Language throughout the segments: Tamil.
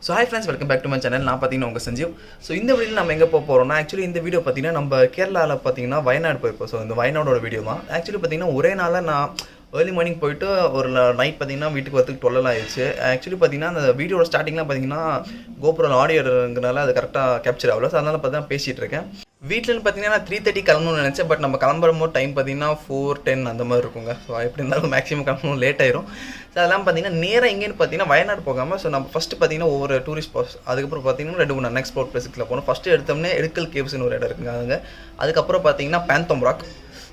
So hi friends, welcome back to my channel. நான் பாத்தீங்கன்னா உங்க சஞ்சீவ். ஸோ இந்த வீடியோவில் நம்ம எங்கே போக போகிறோம்னா ஆக்சுவலி இந்த வீடியோ பார்த்தீங்கன்னா நம்ம கேரளாவில் பார்த்தீங்கன்னா வயநாடு போயிருப்போம். ஸோ இந்த வயநாடோட வீடியோ தான். ஆக்சுவலி பார்த்தீங்கன்னா ஒரே நாளில் நான் ஏர்லி மார்னிங் போயிட்டு ஒரு நைட் பார்த்தீங்கன்னா வீட்டுக்கு வரதுக்கு 12 ஆயிடுச்சு. ஆக்சுவலி பார்த்தீங்கன்னா அந்த வீடியோட ஸ்டார்டிங்லாம் பார்த்தீங்கன்னா GoPro ஆடியோ இருக்கிறதுனால அது கரெக்டாக கேப்சர் ஆகல. ஸோ அதனால் பார்த்தா பேசிகிட்டு இருக்கேன். வீட்டில் பார்த்தீங்கன்னா நான் 3:30 கிளம்பணும்னு நினச்சேன். பட் நம்ம கிளம்பும்போது டைம் பார்த்தீங்கன்னா 4:10 அந்த மாதிரி இருக்குங்க. ஸோ எப்படி இருந்தாலும் மேக்ஸிமம் கிளம்பணும் லேட் ஆயிரும். ஸோ அதெல்லாம் பார்த்தீங்கன்னா நேராக எங்கேன்னு பார்த்தீங்கன்னா வயநாடு போகாமல் ஸோ நம்ம ஃபஸ்ட்டு பார்த்தீங்கன்னா ஒவ்வொரு டூரிஸ்ட் ஸ்பாட்ஸ், அதுக்கப்புறம் பார்த்தீங்கன்னா 2-3 அன்எக்ஸ்ப்ளோர்ட் பிளேஸுக்குள்ள போகணும். ஃபஸ்ட்டு எடுத்தோம்னே எடக்கல் கேவ்ஸ்னு ஒரு இடம் இருக்குங்க அதுங்க. அதுக்கப்புறம் பார்த்தீங்கன்னா பேந்தோம் ராக்.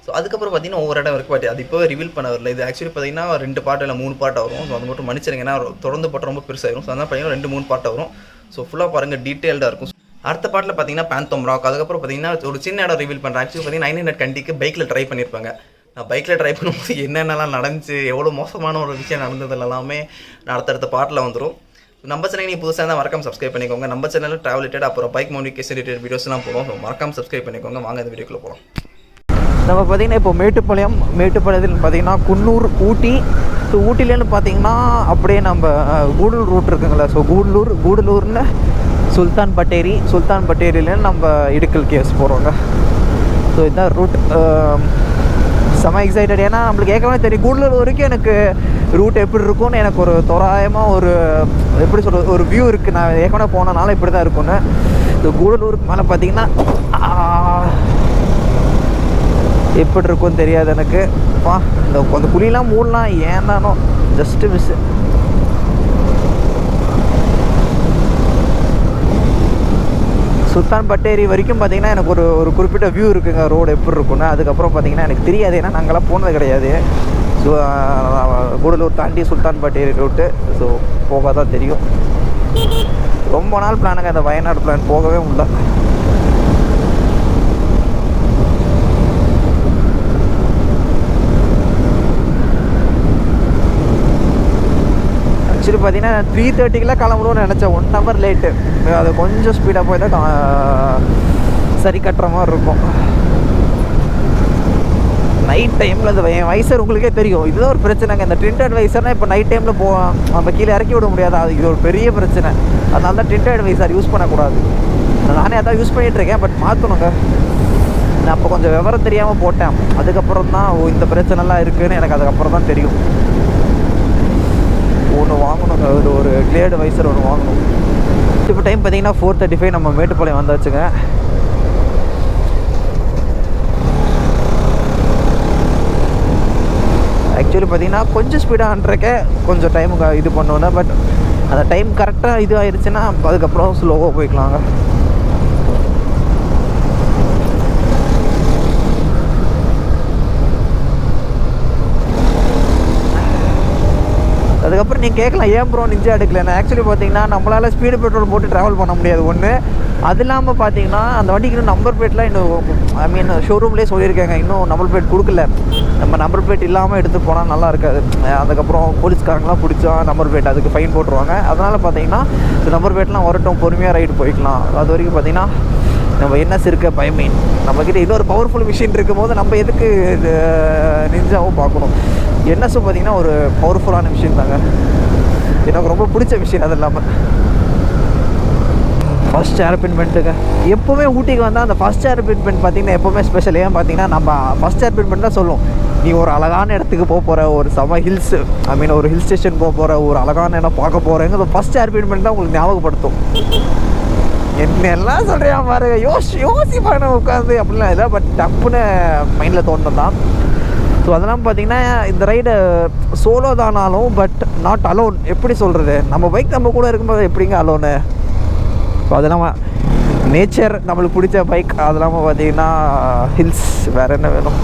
ஸோ அதுக்கப்புறம் பார்த்தீங்கன்னா ஒவ்வொரு இடம் இருக்குது. பட் அது இப்போவே ரிவீல் பண்ண வரல. இது ஆக்சுவலி பார்த்தீங்கன்னா 2 பார்ட் இல்லை 3 பார்ட் வரும். ஸோ அது மட்டும் மன்னிச்சிருங்க, ஏன்னா தொடர்ந்து போட்டு ரொம்ப பெருசாயிரும். ஸோ அதனால் பார்த்தீங்கன்னா 2-3 பார்ட் வரும். ஸோ ஃபுல்லாக பாருங்கள், டீட்டெயில்டாக இருக்கும். அடுத்த பாட்டில் பார்த்தீங்கன்னா பேந்தோம் ராக். அதுக்கப்புறம் பார்த்தீங்கன்னா ஒரு சின்ன இடம் ரிவீல் பண்ணுறேன். ஆக்சுவலி பார்த்தீங்கன்னா 900 கண்டிக்கு பைக்கில் ட்ரை பண்ணியிருப்பாங்க. நான் பைக்கில் ட்ரை பண்ணும்போது என்னென்னலாம் நடந்துச்சு, எவ்வளோ மோசமான ஒரு விஷயம் நடந்தது எல்லாமே நான் அடுத்தடுத்த பாட்டில் வந்துடும். நம்ம சேனல் நீங்கள் புதுசாக இருந்தால் மறக்காம சப்ஸ்கிரைப் பண்ணிக்கோங்க. நம்ம சேனலில் ட்ராவல் ரிலேட்டட் அப்புறம் பைக் மோடிஃபிகேஷன் ரிலேட்டட் வீடியோஸ்லாம் போகிறோம். ஸோ மறக்காம சப்ஸ்கிரைப் பண்ணிக்கோங்க. வாங்க இந்த வீடியோக்குள்ளே போகிறோம். நம்ம பார்த்திங்கன்னா இப்போ மேட்டுப்பாளையத்தில் பார்த்திங்கன்னா குன்னூர், ஊட்டி. ஸோ ஊட்டிலேருந்து பார்த்திங்கன்னா அப்படியே நம்ம கூடலூர் ரூட் இருக்குங்களா. ஸோ கூடலூர்னு சுல்தான் பட்டேரியிலேருந்து நம்ம எடக்கல் கேவ்ஸ் போகிறோங்க. ஸோ இதுதான் ரூட். செம எக்ஸைட்டட், ஏன்னா நம்மளுக்கு ஏற்கனவே தெரியும் கூடலூர் வரைக்கும் எனக்கு ரூட் எப்படி இருக்கும்னு எனக்கு ஒரு தோராயமாக ஒரு எப்படி சொல்கிறது ஒரு வியூ இருக்குது. நான் ஏற்கனவே போனனால இப்படி தான் இருக்குன்னு. ஸோ கூடலூருக்கு மேலே பார்த்திங்கன்னா எப்படி இருக்கும்னு தெரியாது எனக்கு. அந்த குழிலாம் மூடலாம் ஏன் தானோ ஜஸ்ட்டு மிஸ்ஸு. சுல்தான் பட்டேரி வரைக்கும் பார்த்திங்கன்னா எனக்கு ஒரு குறிப்பிட்ட வியூ இருக்குங்க ரோடு எப்படி இருக்குன்னு. அதுக்கப்புறம் பார்த்திங்கன்னா எனக்கு தெரியாது, ஏன்னா நாங்கள்லாம் போனது கிடையாது. ஸோ கூடலூர் தாண்டி சுல்தான் பட்டேரி ரூட்டு. ஸோ போக தான் தெரியும். ரொம்ப நாள் பிளானுங்க அந்த வயநாடு பிளான், போகவே முடியல. ஆக்சுவலி பார்த்தீங்கன்னா 3:30 கிளம்பணும்னு நினச்சேன். 1 hour லேட்டு. அது கொஞ்சம் ஸ்பீடாக போய் தான் சரி கட்டுற மாதிரி இருக்கும். நைட் டைமில் அந்த என் வைசர் உங்களுக்கே தெரியும், இதுதான் ஒரு பிரச்சனைங்க. இந்த டிண்டட் வைசர்னால் இப்போ நைட் டைமில் நம்ம கீழே இறக்கி விட முடியாது. அது இது ஒரு பெரிய பிரச்சனை. அதனால தான் டிண்டட் வைசர் யூஸ் பண்ணக்கூடாது. நானே அதான் யூஸ் பண்ணிகிட்ருக்கேன். பட் மாற்றணுங்க. நான் அப்போ கொஞ்சம் விவரம் தெரியாமல் போட்டேன். அதுக்கப்புறம் தான் இந்த பிரச்சனைலாம் இருக்குதுன்னு எனக்கு அதுக்கப்புறம் தான் தெரியும். ஒன்று வாங்கணுங்க, ஒரு கிளேடு வைசர் ஒன்று வாங்கணும். இப்போ டைம் பார்த்தீங்கன்னா 4:35. நம்ம மேட்டுப்பாளையம் வந்தாச்சுங்க. ஆக்சுவலி பார்த்தீங்கன்னா கொஞ்சம் ஸ்பீடாகன்றக்கே கொஞ்சம் டைமுக்கு இது பண்ணுவோன்னா, பட் அந்த டைம் கரெக்டாக இது ஆயிடுச்சுன்னா அதுக்கப்புறம் ஸ்லோவாக போய்க்கலாங்க. அதுக்கப்புறம் நீங்கள் கேட்கலாம், ஏன் ப்ரோ நிஞ்சா எடுக்கலன்னு. ஆக்சுவலி பார்த்தீங்கன்னா நம்மளால் ஸ்பீடு பெட்ரோல் போட்டு ட்ராவல் பண்ண முடியாது ஒன்று. அது இல்லாமல் பார்த்தீங்கன்னா அந்த வண்டிக்கு இன்னும் நம்பர் பிளேட்லாம் இன்னும் ஷோரூம்லேயே சொல்லியிருக்காங்க, இன்னும் நம்பர் பிளேட் கொடுக்கல. நம்ம நம்பர் பிளேட் இல்லாமல் எடுத்து போனால் நல்லா இருக்காது. அதுக்கப்புறம் போலீஸ்காரங்களாம் பிடிச்சா நம்பர் பிளேட் அதுக்கு ஃபைன் போட்டுருவாங்க. அதனால் பார்த்தீங்கன்னா இந்த நம்பர் பிளேட்லாம் வரட்டும், பொறுமையாக ரைடு போய்க்கலாம். அது வரைக்கும் பார்த்தீங்கன்னா நம்ம என்எஸ் இருக்க பயமீன் நம்மக்கிட்ட இன்னொரு பவர்ஃபுல் மிஷின் இருக்கும் போது நம்ம எதுக்கு நிஞ்சாவும் பார்க்கணும். என்எஸும் பார்த்திங்கன்னா ஒரு பவர்ஃபுல்லான மிஷின் தாங்க. எனக்கு ரொம்ப பிடிச்ச விஷயம். அது இல்லாமல் ஃபஸ்ட் ஏர்பின் பெண்ட்டுங்க. எப்போவுமே ஊட்டிக்கு வந்தால் அந்த ஃபஸ்ட் ஏர்பின் பெண்ட் பார்த்திங்கன்னா எப்போவுமே ஸ்பெஷல். ஏன் பார்த்தீங்கன்னா நம்ம ஃபஸ்ட் ஏர்பின் பெண்ட் தான் சொல்லுவோம், நீ ஒரு அழகான இடத்துக்கு போக போகிற, ஒரு செம ஹில்ஸ் ஒரு ஹில் ஸ்டேஷன் போக போகிற, ஒரு அழகான இடம் பார்க்க போகிறேங்க. ஃபஸ்ட் ஏர்பின் பெண்ட் தான் உங்களுக்கு ஞாபகப்படுத்தும். என்ன எல்லாம் சொல்கிறேன் பாருங்க, யோசி பண்ண உட்காந்து அப்படிலாம் இல்லை. பட் டப்புன்னு மைண்டில் தோணுது தான். ஸோ அதெல்லாம் பார்த்திங்கன்னா இந்த ரைடு சோலோ தானாலும் பட் நாட் அலோன். எப்படி சொல்கிறது, நம்ம பைக் நம்ம கூட இருக்கும்போது எப்படிங்க அலோனு. ஸோ அது இல்லாமல் நேச்சர் நம்மளுக்கு பிடிச்ச பைக். அது இல்லாமல் பார்த்திங்கன்னா ஹில்ஸ், வேறு என்ன வேணும்.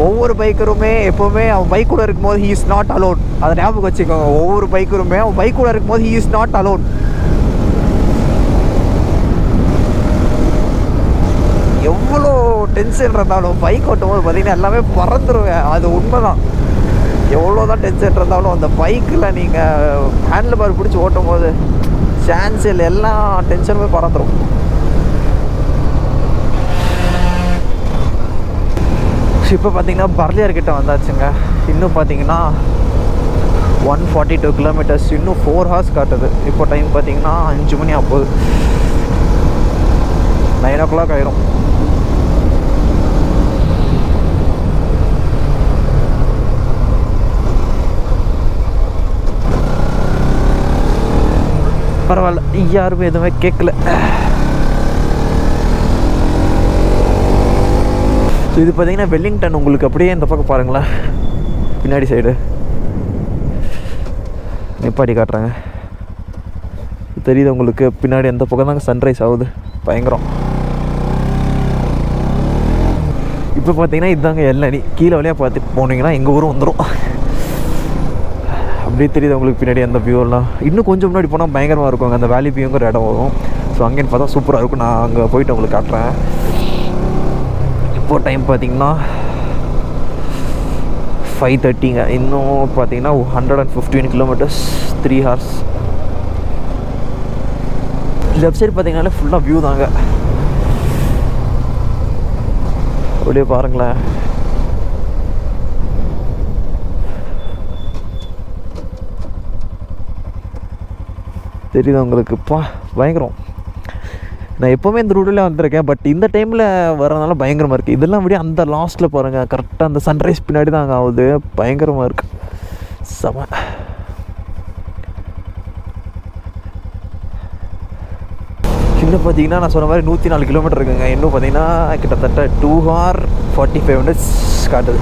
ஒவ்வொரு பைக்கருமே எப்போவுமே அவன் பைக் கூட இருக்கும்போது ஹீ இஸ் நாட் அலோன். அதை ஞாபகம் வச்சுக்கோங்க. ஒவ்வொரு பைக்கருமே அவன் பைக் கூட இருக்கும்போது ஹீ இஸ் நாட் அலோன். எவ்வளோ டென்ஷன் இருந்தாலும் பைக் ஓட்டும் போது பார்த்திங்கன்னா எல்லாமே பறந்துருவேன். அது உண்மை தான். எவ்வளோ தான் டென்ஷன் இருந்தாலும் அந்த பைக்கில் நீங்கள் ஹேண்டில் பார் பிடிச்சி ஓட்டும் போது சான்ஸ் இல்லை, எல்லா டென்ஷனுமே பறந்துடும். இப்போ பார்த்தீங்கன்னா பர்லியார்கிட்ட வந்தாச்சுங்க. இன்னும் பார்த்தீங்கன்னா 142 கிலோமீட்டர்ஸ், இன்னும் 4 ஹவர்ஸ் காட்டுது. இப்போ டைம் பார்த்தீங்கன்னா 5 மணி ஆகுது, 9 o'clock ஆயிரும். பரவாயில்ல, யாருமே எதுவுமே கேட்கல. ஸோ இது பார்த்தீங்கன்னா வெல்லிங்டன். உங்களுக்கு அப்படியே இந்த பக்கம் பாருங்களேன், பின்னாடி சைடு நிப்பாட்டி காட்டுறாங்க, தெரியுது உங்களுக்கு பின்னாடி அந்த பக்கம் தாங்க சன்ரைஸ் ஆகுது, பயங்கரம். இப்போ பார்த்தீங்கன்னா இதுதாங்க எல்லணி. கீழே வழியாக பார்த்து போனீங்கன்னா எங்கள் ஊரும் வந்துடும். அப்படியே தெரியுது உங்களுக்கு பின்னாடி அந்த வியூலாம். இன்னும் கொஞ்சம் முன்னாடி போனால் பயங்கரமாக இருக்கும், அந்த வேலி வியூங்கிற இடம் வரும். ஸோ அங்கேன்னு பார்த்தா சூப்பராக இருக்கும். நான் அங்கே போயிட்டு உங்களுக்கு காட்டுறேன். இப்போது டைம் பார்த்தீங்கன்னா 5:30ங்க. இன்னும் பார்த்தீங்கன்னா 115 கிலோமீட்டர்ஸ், 3 hours. லெஃப்ட் சைடு பார்த்தீங்கன்னாலே ஃபுல்லாக வியூ தாங்க. அப்படியே பாருங்களேன், தெரியுது உங்களுக்குப்பா, பயங்கரம். நான் எப்போவுமே இந்த ரூட்டில் வந்திருக்கேன், பட் இந்த டைமில் வரதுனால பயங்கரமாக இருக்குது. இதெல்லாம் அப்படியே அந்த லாஸ்ட்டில் பாருங்கள், கரெக்டாக அந்த சன்ரைஸ் பின்னாடி தான் அங்கே ஆகுது, பயங்கரமாக இருக்குது, செம. இன்னும் பார்த்தீங்கன்னா நான் சொன்ன மாதிரி 104 கிலோமீட்டர் இருக்குங்க. இன்னும் பார்த்தீங்கன்னா கிட்டத்தட்ட 2 hours 45 minutes காட்டுது.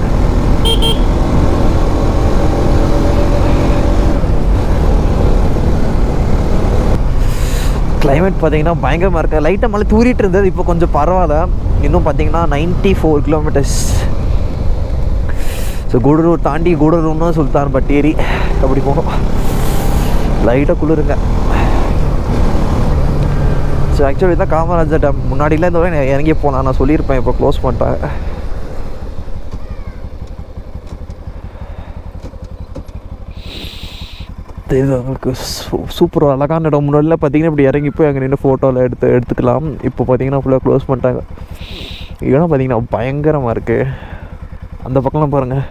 கிளைமேட் பார்த்தீங்கன்னா பயங்கரமாக இருக்குது. லைட்டாக மழை தூரிட்டு இருந்தது, இப்போ கொஞ்சம் பரவாயில்ல. இன்னும் பார்த்தீங்கன்னா 94 கிலோமீட்டர்ஸ். ஸோ கூடலூர் தாண்டி கூடலூர்னு சுல்தான் பட்டேரி அப்படி போகணும். லைட்டாக குளிருங்க. ஸோ ஆக்சுவலி தான் காமராஜர் டேம் முன்னாடிலாம் இந்த வரை இறங்கி போகலாம், நான் சொல்லியிருப்பேன். இப்போ க்ளோஸ் பண்ணிட்டாங்க. தெரியுது உங்களுக்கு, சூப்பர் அழகான இடம். முன்னாடிலாம் பார்த்தீங்கன்னா இப்படி இறங்கி போய் அங்கே நின்று ஃபோட்டோவில் எடுத்துக்கலாம். இப்போ பார்த்தீங்கன்னா ஃபுல்லாக க்ளோஸ் பண்ணிட்டாங்க. இடம் பார்த்தீங்கன்னா பயங்கரமாக இருக்குது. அந்த பக்கம்லாம் பாருங்கள்,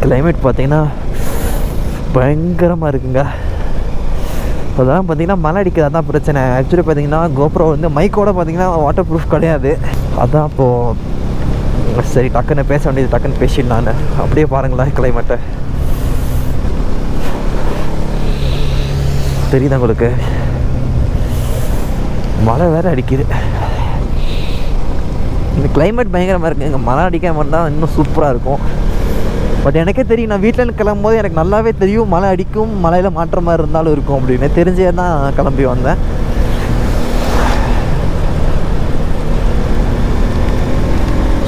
கிளைமேட் பார்த்தீங்கன்னா பயங்கரமாக இருக்குங்க. அதெல்லாம் பார்த்தீங்கன்னா மழை அடிக்கிறது, அதான் பிரச்சனை. ஆக்சுவலி பார்த்தீங்கன்னா GoPro வந்து மைக்கோட பார்த்தீங்கன்னா வாட்டர் ப்ரூஃப் கிடையாது. அதான் இப்போது சரி டக்குன்னு பேச வேண்டியது டக்குன்னு பேசிடலான்னு. அப்படியே பாருங்களேன் கிளைமேட்டை, தெரியுது உங்களுக்கு, மழை வேறு அடிக்குது. இந்த கிளைமேட் பயங்கரமாக இருக்குது. இங்கே மழை அடிக்காமல் இருந்தால் இன்னும் சூப்பராக இருக்கும். பட் எனக்கே தெரியும், நான் வீட்டில் கிளம்பும் போது எனக்கு நல்லாவே தெரியும் மழை அடிக்கும், மழையில் மாற்ற மாதிரி இருந்தாலும் இருக்கும் அப்படின்னு தெரிஞ்சே தான் கிளம்பி வந்தேன்.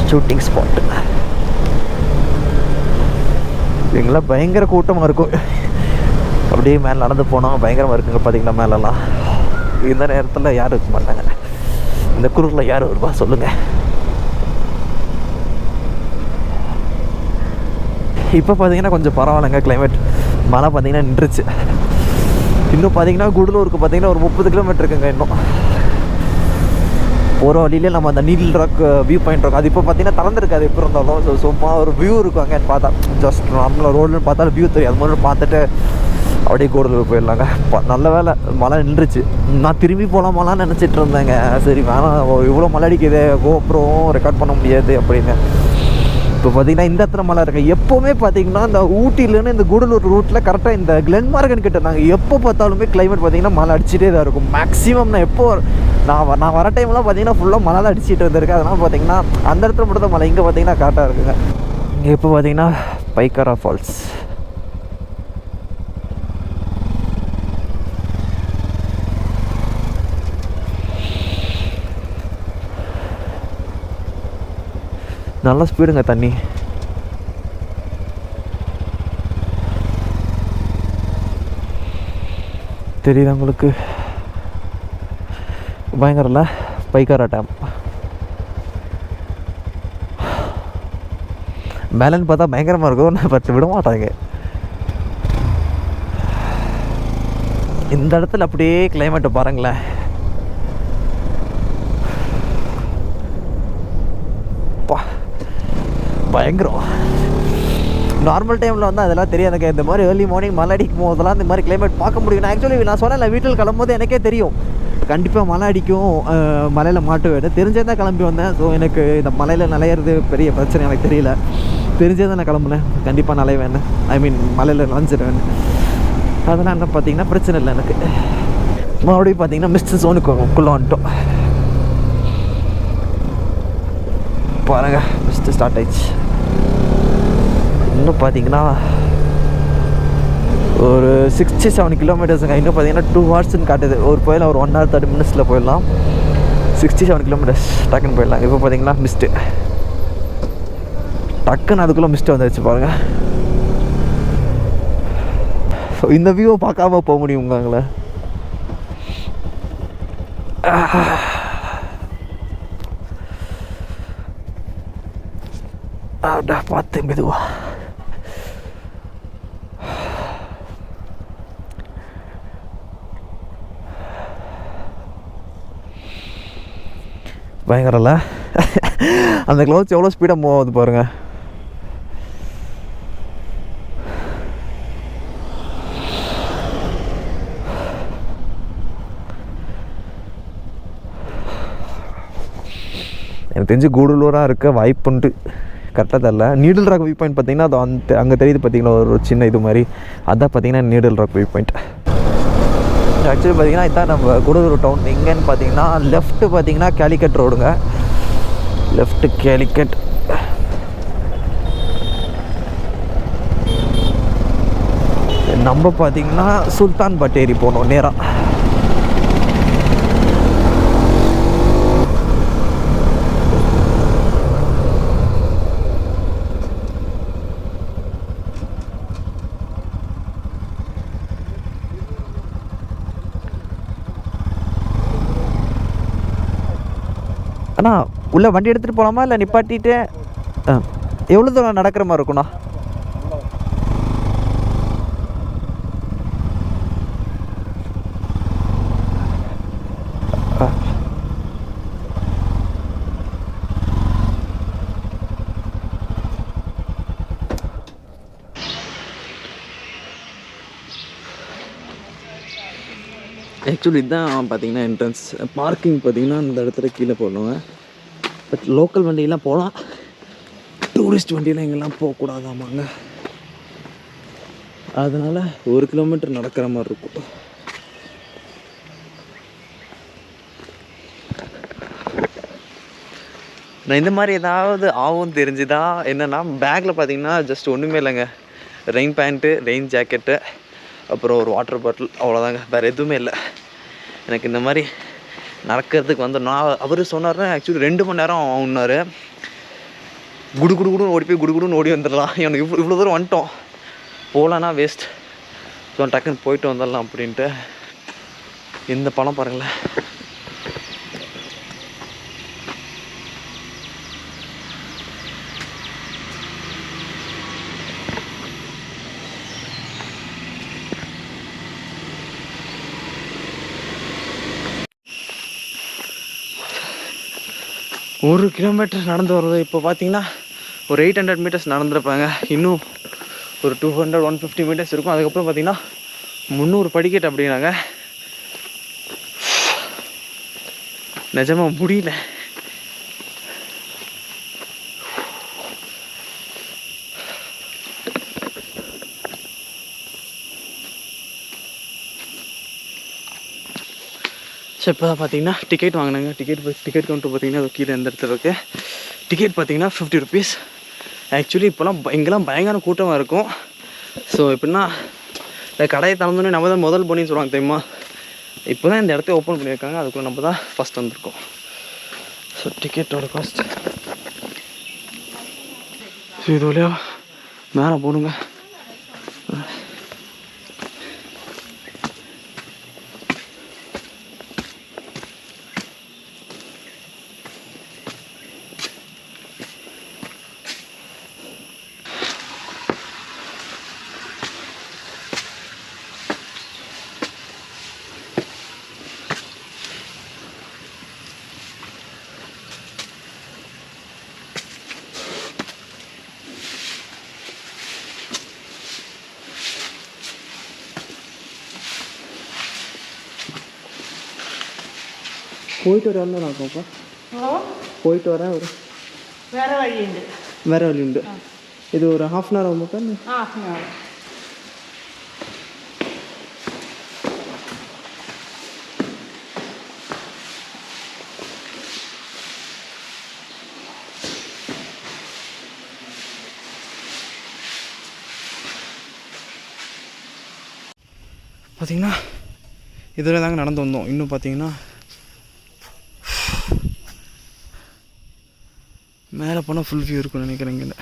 ஷூட்டிங் ஸ்பாட்டு இங்கெல்லாம் பயங்கர கூட்டமாக இருக்கும். அப்படியே மேலே நடந்து போனால் பயங்கரமாக இருக்குங்க. பார்த்தீங்கன்னா மேலெல்லாம் இந்த நேரத்தில் யாரும் இருக்க மாட்டாங்க. இந்த குரூரில் யார் வருவா சொல்லுங்கள். இப்போ பார்த்தீங்கன்னா கொஞ்சம் பரவாயில்லைங்க கிளைமேட். மழை பார்த்தீங்கன்னா நின்றுச்சு. இன்னும் பார்த்தீங்கன்னா குடலூருக்கு பார்த்தீங்கன்னா ஒரு 30 கிலோமீட்டர் இருக்குங்க. இன்னும் ஒரு வழியிலே நம்ம அந்த நீல் ராக் வியூ பாயிண்ட் இருக்கும். அது இப்போ பார்த்தீங்கன்னா திறந்துருக்காது எப்போ இருந்தாலும். ஸோ சும்மா ஒரு வியூ இருக்கும் அங்கேன்னு பார்த்தா, ஜஸ்ட் நம்மள ரோடுன்னு பார்த்தாலும் வியூ தெரியும். அது மாதிரி பார்த்துட்டு அப்படியே கூடலூர் போயிடலாங்க. நல்ல வேலை மழை நின்றுச்சு. நான் திரும்பி போகலாமாலான்னு நினச்சிட்டு இருந்தேங்க. சரி வேணாம், இவ்வளோ மழை அடிக்குது, கோப்ரோவும் ரெக்கார்ட் பண்ண முடியாது அப்படின்னு. இப்போ பார்த்தீங்கன்னா இந்த இடத்துல மழை இருக்குது. எப்போவுமே பார்த்தீங்கன்னா இந்த ஊட்டிலேருந்து இந்த கூடலூர் ரூட்டில் கரெக்டாக இந்த கிளென்மார்கன் கிட்ட நாங்கள் எப்போ பார்த்தாலுமே கிளைமேட் பார்த்தீங்கன்னா மழை அடிச்சுட்டே தான் இருக்கும். மேக்ஸிமம் நான் எப்போ நான் வர டைம்லாம் பார்த்தீங்கன்னா ஃபுல்லாக மழை தான் அடிச்சுட்டு வந்திருக்கு. அதனால் பார்த்தீங்கன்னா அந்த இடத்துல மட்டும் தான் மழை. இங்கே பார்த்தீங்கன்னா கரெக்டாக இருக்குங்க. இங்கே இப்போ பார்த்தீங்கன்னா பைக்காரா ஃபால்ஸ். நல்லா ஸ்பீடுங்க தண்ணி. தெரியுதா உங்களுக்கு, பயங்கரல பைக்காரா டேம். மேலன்னு பார்த்தா பயங்கரமாக இருக்கும், பட் விட மாட்டாங்க. இந்த இடத்துல அப்படியே கிளைமேட்டை பாருங்களேன். பா பயங்கரம். நார்மல் டைமில் வந்து அதெல்லாம் தெரியாதுங்க. இந்த மாதிரி ஏர்லி மார்னிங் மழை அடிக்கும் போதெல்லாம் இந்த மாதிரி கிளைமேட் பார்க்க முடியும். நான் ஆக்சுவலி நான் சொன்னேன் வீட்டில் கிளம்பும்போது எனக்கே தெரியும் கண்டிப்பாக மழை அடிக்கும், மலையில் மாட்டுவேன். தெரிஞ்சே தான் கிளம்பி வந்தேன். ஸோ எனக்கு இந்த மலையில் நனையிறது பெரிய பிரச்சனை எனக்கு தெரியல. தெரிஞ்சே தான் நான் கிளம்புனேன் கண்டிப்பாக நனைவேன். ஐ மீன் மலையில் நனைஞ்சிடுவேன். அதெல்லாம் என்ன பார்த்தீங்கன்னா பிரச்சனை இல்லை எனக்கு. மறுபடியும் பார்த்தீங்கன்னா மிஸ்ட் ஜோனுக்குள்ளே வந்துட்டோம். பாருங்க மிஸ்ட் ஸ்டார்ட் ஆயிடுச்சு. இன்னும் பார்த்தீங்கன்னா ஒரு 67 கிலோமீட்டர்ஸுங்க. இன்னும் பார்த்தீங்கன்னா 2 ஹவர்ஸ்ன்னு காட்டுது. ஒரு போயிடலாம், ஒரு 1 hour 30 minutes போயிடலாம். 67 கிலோமீட்டர்ஸ் டக்குன்னு போயிடலாம். இப்போ பார்த்தீங்கன்னா மிஸ்ட்டு டக்குன்னு அதுக்குள்ளே மிஸ்ட்டு வந்துடுச்சு பாருங்கள். ஸோ இந்த வியூவை பார்க்காம போக முடியுங்களா? அடா பார்த்து மெதுவா. பயங்கரம்ல அந்த க்ளவுட்ஸ் எவ்வளோ ஸ்பீடாக மூவ் ஆகுது பாருங்கள். எனக்கு தெரிஞ்சு கூடலூராக இருக்க வாய்ப்புண்டு, கரெக்டாக தெரில. நீடில் ராக் வியூ பாயிண்ட் பார்த்தீங்கன்னா அது அங்கே தெரியுது பார்த்தீங்களா ஒரு சின்ன இது மாதிரி, அதான் பார்த்தீங்கன்னா needle rock view point. Actually பார்த்தீங்கன்னா இதான் நம்ம கூடலூர் டவுன். எங்கேன்னு பார்த்தீங்கன்னா லெஃப்ட்டு பார்த்தீங்கன்னா கேலிக்கட் ரோடுங்க. லெஃப்ட்டு கேலிக்கட். நம்ம பார்த்தீங்கன்னா சுல்தான் பட்டேரி போனோம் நேராக. அண்ணா உள்ளே வண்டி எடுத்துகிட்டு போகலாமா இல்லை நிப்பாட்டிட்டு? எவ்வளோ தூரம் நடக்கிற மாதிரி இருக்குண்ணா? ஆக்சுவலி இதுதான் பார்த்தீங்கன்னா என்ட்ரன்ஸ். பார்க்கிங் பார்த்தீங்கன்னா இந்த இடத்துல கீழே போடணுங்க. பட் லோக்கல் வண்டியெலாம் போகலாம், டூரிஸ்ட் வண்டியெலாம் எங்கெல்லாம் போகக்கூடாதாமாங்க. அதனால் 1 கிலோமீட்டர் நடக்கிற மாதிரி இருக்கும். நான் இந்த மாதிரி ஏதாவது ஆகும் தெரிஞ்சுதா என்னென்னா, பேக்கில் பார்த்தீங்கன்னா ஜஸ்ட் ஒன்றுமே இல்லைங்க. ரெயின் பேண்ட்டு, ரெயின் ஜாக்கெட்டு, அப்புறம் ஒரு வாட்டர் பாட்டில், அவ்வளோதாங்க. வேறு எதுவுமே இல்லை. எனக்கு இந்த மாதிரி நடக்கிறதுக்கு வந்து அவர் சொன்னார்னா ஆக்சுவலி 2 மணி நேரம் ஆகுனார். குடுன்னு ஓடி போய் குடுன்னு ஓடி வந்துடலாம். எனக்கு இவ்வளோ தூரம் வந்துட்டோம், போகலான்னா வேஸ்ட். ஸோ டக்குன்னு போயிட்டு வந்துடலாம் அப்படின்ட்டு. இந்த பழம் பாருங்களேன். ஒரு கிலோமீட்டர் நடந்து வர்றது இப்போ பார்த்தீங்கன்னா ஒரு 800 மீட்டர்ஸ் நடந்துருப்பாங்க. இன்னும் ஒரு 200 150 மீட்டர்ஸ் இருக்கும். அதுக்கப்புறம் பார்த்தீங்கன்னா 300 படிக்கட்டு அப்படின்னாங்க. நிஜமாக முடியல. ஸோ இப்போ தான் பார்த்தீங்கன்னா டிக்கெட் வாங்கினாங்க. டிக்கெட் கவுண்டர் பார்த்தீங்கன்னா அது கீழே எந்த இடத்துல இருக்குது. டிக்கெட் பார்த்தீங்கன்னா 50 rupees. ஆக்சுவலி இப்போலாம் இங்கெல்லாம் பயங்கர கூட்டமாக இருக்கும். ஸோ எப்படின்னா இந்த கடையை திறந்தோன்னே நம்ம தான் முதல் போனின்னு சொல்லுவாங்க தெரியுமா. இப்போ தான் இந்த இடத்த ஓப்பன் பண்ணியிருக்காங்க. அதுக்குள்ளே நம்ம தான் ஃபஸ்ட் வந்திருக்கோம். ஸோ டிக்கெட்டோட காஸ்ட் ஸோ இது வழியா மேலே போகணுங்க. போயிட்டு வரேன்னு நான் பாப்பா போயிட்டு வரேன் ஒரு வேறு வழி உண்டு வேறு வழி உண்டு இது ஒரு ½ அன் ஹவர் ஆகுமாக்கா ½ அன் ஹவர் பார்த்திங்கன்னா இதில் தாங்க நடந்து வந்தோம். இன்னும் பார்த்திங்கன்னா மேலே போனால் ஃபுல் வியூ இருக்கும்னு நினைக்கிறேங்க.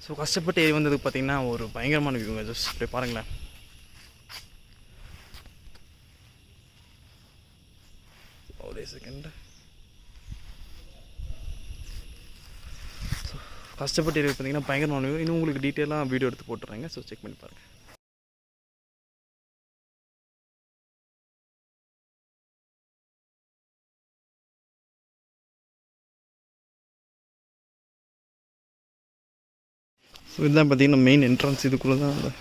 ஸோ கஷ்டப்பட்டு ஏறி வந்ததுக்கு பார்த்திங்கன்னா ஒரு பயங்கரமான வியூங்க. ஜஸ்ட் அப்படியே பாருங்களேன். ஒரே செகண்ட். கஷ்டப்பட்டு ஏறி பார்த்திங்கன்னா பயங்கரமான வியூ. இன்னும் உங்களுக்கு டீட்டெயிலாக வீடியோ எடுத்து போட்டுறேங்க. ஸோ செக் பண்ணி பாருங்கள். ஸோ இதுதான் பார்த்திங்கன்னா மெயின் என்ட்ரன்ஸ். இதுக்குள்ளே தான் அந்த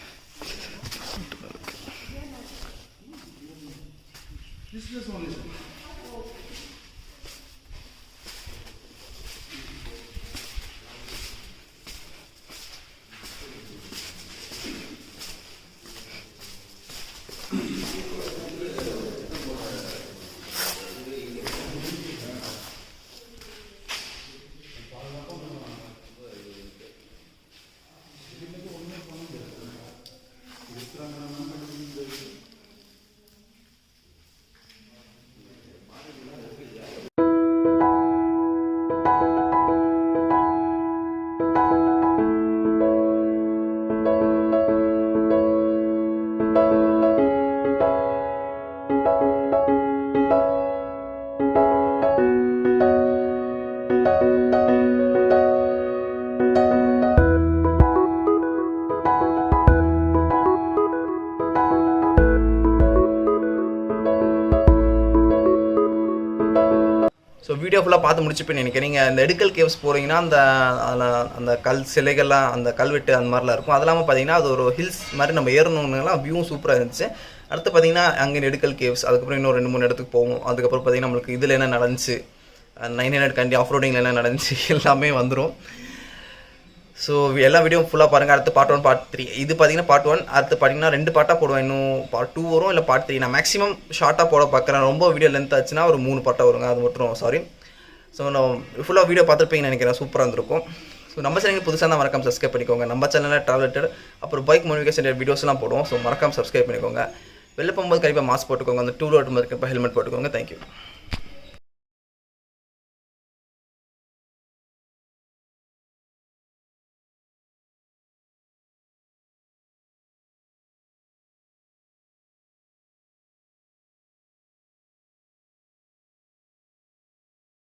ஸோ வீடியோ ஃபுல்லாக பார்த்து முடிச்சுப்பேன்னு நினைக்கிறேன். நீங்கள் அந்த எடுக்கல் கேவ்ஸ் போகிறீங்கன்னா அந்த கல் சிலைகள்லாம் அந்த கல்வெட்டு அந்த மாதிரிலாம் இருக்கும். அது இல்லாமல் பார்த்தீங்கன்னா அது ஒரு ஹில்ஸ் மாதிரி நம்ம ஏறணுங்கலாம் வியூவும் சூப்பராக இருந்துச்சு. அடுத்து பார்த்தீங்கன்னா அங்கே எடுக்கல் கேவ்ஸ், அதுக்கப்புறம் இன்னும் 2-3 இடத்துக்கு போவோம். அதுக்கப்புறம் பார்த்தீங்கன்னா நம்மளுக்கு இதில் என்ன நடந்துச்சு, 900 கண்டி ஆஃப் ரோடிங்கில் என்ன நடந்துச்சு எல்லாமே வந்துடும். ஸோ எல்லா வீடியோ ஃபுல்லாக பாருங்கள். அடுத்து Part 1 Part 3 இது பார்த்தீங்கன்னா Part 1. அடுத்து பார்த்தீங்கன்னா 2 பார்ட்டாக போடுவேன். இன்னும் Part 2 வரும், இல்லை Part 3. நான் மேக்ஸிமம் ஷார்ட்டாக போட பார்க்குறேன். ரொம்ப வீடியோ லென்த் ஆச்சுன்னா ஒரு 3 பார்ட்டாக வருங்க. அது மட்டும் சாரி. ஸோ நான் ஃபுல்லாக வீடியோ பார்த்துருப்பீங்கன்னு நினைக்கிறேன். சூப்பராக இருந்திருக்கும். ஸோ நம்ம சேனல் புதுசாக தான் மறக்காம சப்ஸ்கிரைப் பண்ணிக்கோங்க. நம்ம சேனலில் ட்ராவலேட்டட் அப்புறம் பைக் மோடிஃபிகேஷன் வீடியோஸ்லாம் போடுவோம். ஸோ மறக்காம சப்ஸ்கிரைப் பண்ணிக்கோங்க. வெளில போகும்போது கண்டிப்பாக மாஸ்க் போட்டுக்கோங்க. அந்த டூல் ஓட்டும் போது கண்டிப்பாக ஹெல்மெட் போட்டுக்கோங்க. தேங்க்யூ.